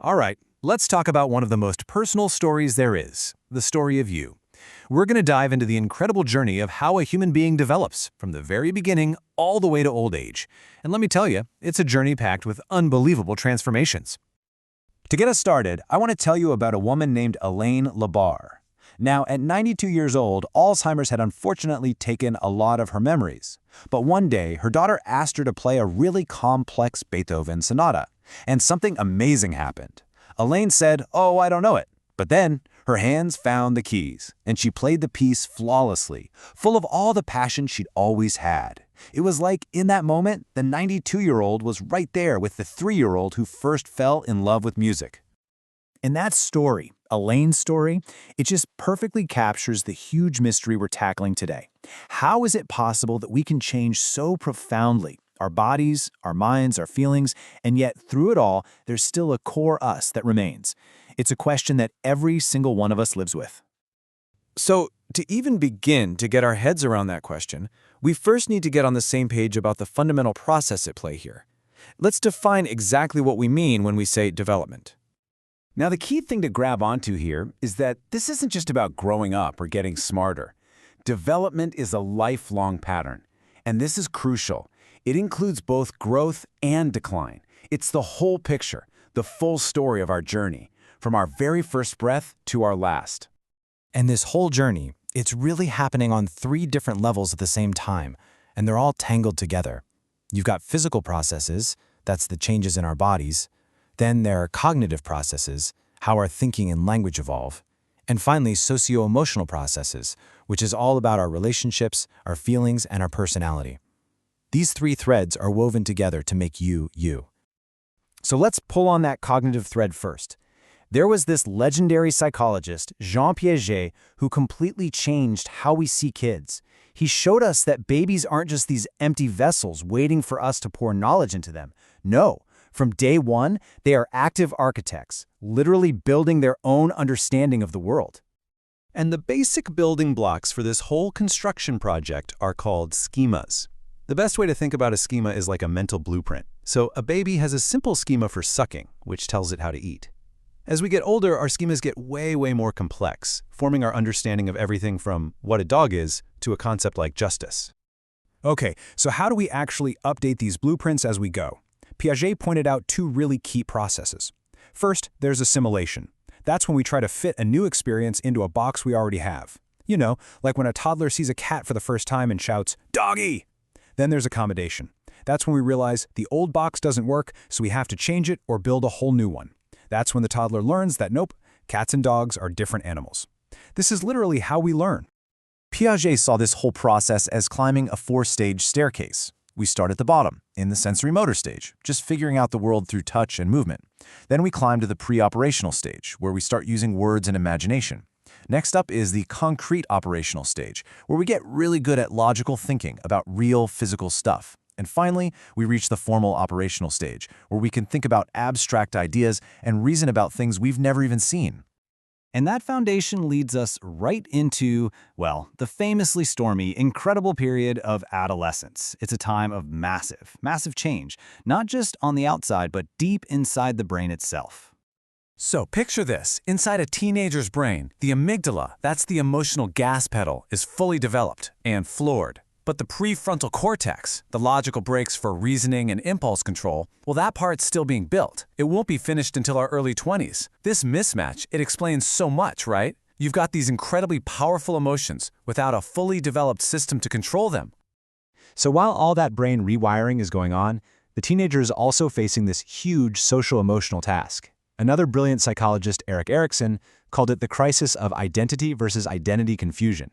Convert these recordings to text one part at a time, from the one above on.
All right, let's talk about one of the most personal stories there is, the story of you. We're going to dive into the incredible journey of how a human being develops from the very beginning all the way to old age. And let me tell you, it's a journey packed with unbelievable transformations. To get us started, I want to tell you about a woman named Elaine Labar. Now, at 92 years old, Alzheimer's had unfortunately taken a lot of her memories. But one day, her daughter asked her to play a really complex Beethoven sonata, and something amazing happened. Elaine said, "Oh, I don't know it." But then, her hands found the keys, and she played the piece flawlessly, full of all the passion she'd always had. It was like, in that moment, the 92-year-old was right there with the 3-year-old who first fell in love with music. In that story, Elaine's story, it just perfectly captures the huge mystery we're tackling today. How is it possible that we can change so profoundly? Our bodies, our minds, our feelings, and yet through it all, there's still a core us that remains. It's a question that every single one of us lives with. So, to even begin to get our heads around that question, we first need to get on the same page about the fundamental process at play here. Let's define exactly what we mean when we say development. Now, the key thing to grab onto here is that this isn't just about growing up or getting smarter. Development is a lifelong pattern, and this is crucial. It includes both growth and decline. It's the whole picture, the full story of our journey, from our very first breath to our last. And this whole journey, it's really happening on 3 different levels at the same time, and they're all tangled together. You've got physical processes, that's the changes in our bodies. Then there are cognitive processes, how our thinking and language evolve. And finally, socio-emotional processes, which is all about our relationships, our feelings, and our personality. These 3 threads are woven together to make you, you. So let's pull on that cognitive thread first. There was this legendary psychologist, Jean Piaget, who completely changed how we see kids. He showed us that babies aren't just these empty vessels waiting for us to pour knowledge into them. No. From day one, they are active architects, literally building their own understanding of the world. And the basic building blocks for this whole construction project are called schemas. The best way to think about a schema is like a mental blueprint. So a baby has a simple schema for sucking, which tells it how to eat. As we get older, our schemas get way more complex, forming our understanding of everything from what a dog is to a concept like justice. Okay, so how do we actually update these blueprints as we go? Piaget pointed out 2 really key processes. First, there's assimilation. That's when we try to fit a new experience into a box we already have. You know, like when a toddler sees a cat for the first time and shouts, "Doggy!" Then there's accommodation. That's when we realize the old box doesn't work, so we have to change it or build a whole new one. That's when the toddler learns that nope, cats and dogs are different animals. This is literally how we learn. Piaget saw this whole process as climbing a 4-stage staircase. We start at the bottom, in the sensory motor stage, just figuring out the world through touch and movement. Then we climb to the pre-operational stage, where we start using words and imagination. Next up is the concrete operational stage, where we get really good at logical thinking about real physical stuff. And finally, we reach the formal operational stage, where we can think about abstract ideas and reason about things we've never even seen. And that foundation leads us right into, well, the famously stormy, incredible period of adolescence. It's a time of massive change, not just on the outside, but deep inside the brain itself. So picture this. Inside a teenager's brain, the amygdala, that's the emotional gas pedal, is fully developed and floored. But the prefrontal cortex, the logical brakes for reasoning and impulse control, well, that part's still being built. It won't be finished until our early 20s. This mismatch, it explains so much, right? You've got these incredibly powerful emotions without a fully developed system to control them. So while all that brain rewiring is going on, the teenager is also facing this huge social-emotional task. Another brilliant psychologist, Erik Erikson, called it the crisis of identity versus identity confusion.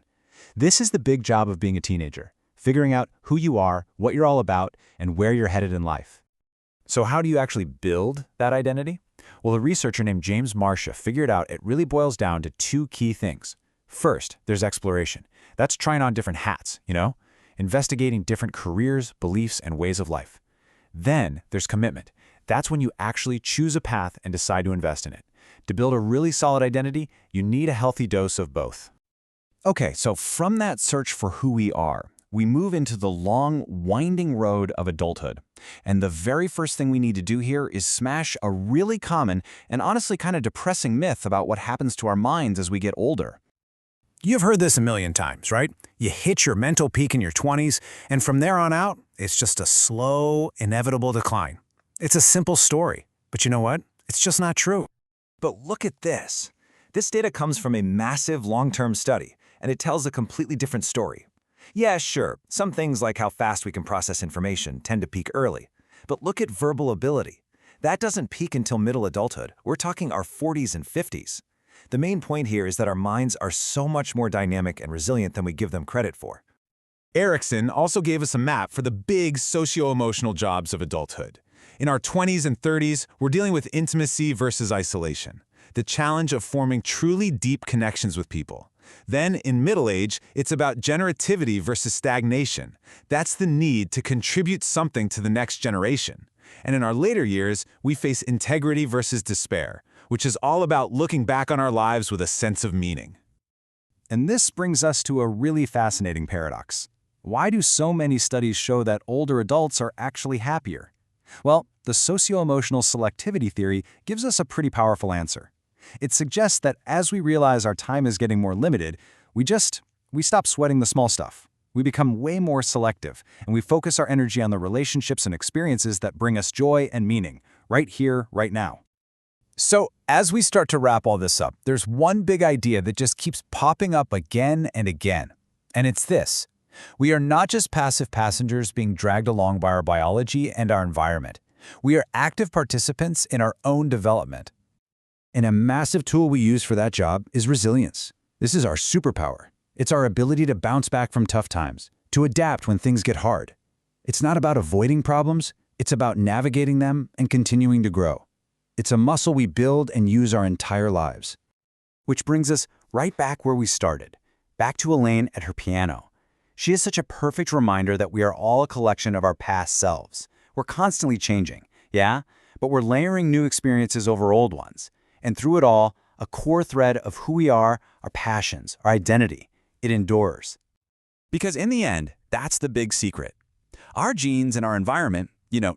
This is the big job of being a teenager. Figuring out who you are, what you're all about, and where you're headed in life. So how do you actually build that identity? Well, a researcher named James Marcia figured out it really boils down to 2 key things. First, there's exploration. That's trying on different hats, investigating different careers, beliefs, and ways of life. Then there's commitment. That's when you actually choose a path and decide to invest in it. To build a really solid identity, you need a healthy dose of both. Okay, so from that search for who we are, we move into the long, winding road of adulthood. And the very first thing we need to do here is smash a really common and honestly kind of depressing myth about what happens to our minds as we get older. You've heard this a million times, right? You hit your mental peak in your 20s, and from there on out, it's just a slow, inevitable decline. It's a simple story, but you know what? It's just not true. But look at this. This data comes from a massive long-term study, and it tells a completely different story. Yeah, sure, some things like how fast we can process information tend to peak early. But look at verbal ability. That doesn't peak until middle adulthood. We're talking our 40s and 50s. The main point here is that our minds are so much more dynamic and resilient than we give them credit for. Erickson also gave us a map for the big socio-emotional jobs of adulthood. In our 20s and 30s, we're dealing with intimacy versus isolation, the challenge of forming truly deep connections with people. Then, in middle age, it's about generativity versus stagnation. That's the need to contribute something to the next generation. And in our later years, we face integrity versus despair, which is all about looking back on our lives with a sense of meaning. And this brings us to a really fascinating paradox. Why do so many studies show that older adults are actually happier? Well, the socio-emotional selectivity theory gives us a pretty powerful answer. It suggests that as we realize our time is getting more limited, we stop sweating the small stuff. We become way more selective, and we focus our energy on the relationships and experiences that bring us joy and meaning, right here, right now. So, as we start to wrap all this up, there's one big idea that just keeps popping up again and again. And it's this. We are not just passive passengers being dragged along by our biology and our environment. We are active participants in our own development. And a massive tool we use for that job is resilience. This is our superpower. It's our ability to bounce back from tough times, to adapt when things get hard. It's not about avoiding problems, it's about navigating them and continuing to grow. It's a muscle we build and use our entire lives. Which brings us right back where we started, back to Elaine at her piano. She is such a perfect reminder that we are all a collection of our past selves. We're constantly changing, yeah? But we're layering new experiences over old ones. And through it all, a core thread of who we are, our passions, our identity, it endures. Because in the end, that's the big secret. Our genes and our environment,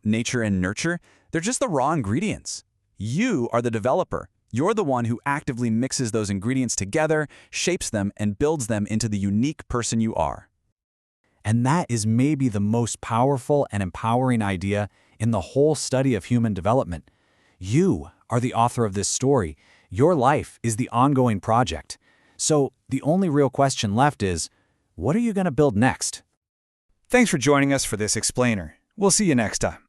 nature and nurture, they're just the raw ingredients. You are the developer. You're the one who actively mixes those ingredients together, shapes them, and builds them into the unique person you are. And that is maybe the most powerful and empowering idea in the whole study of human development. You are the author of this story. Your life is the ongoing project. So the only real question left is, what are you going to build next? Thanks for joining us for this explainer. We'll see you next time.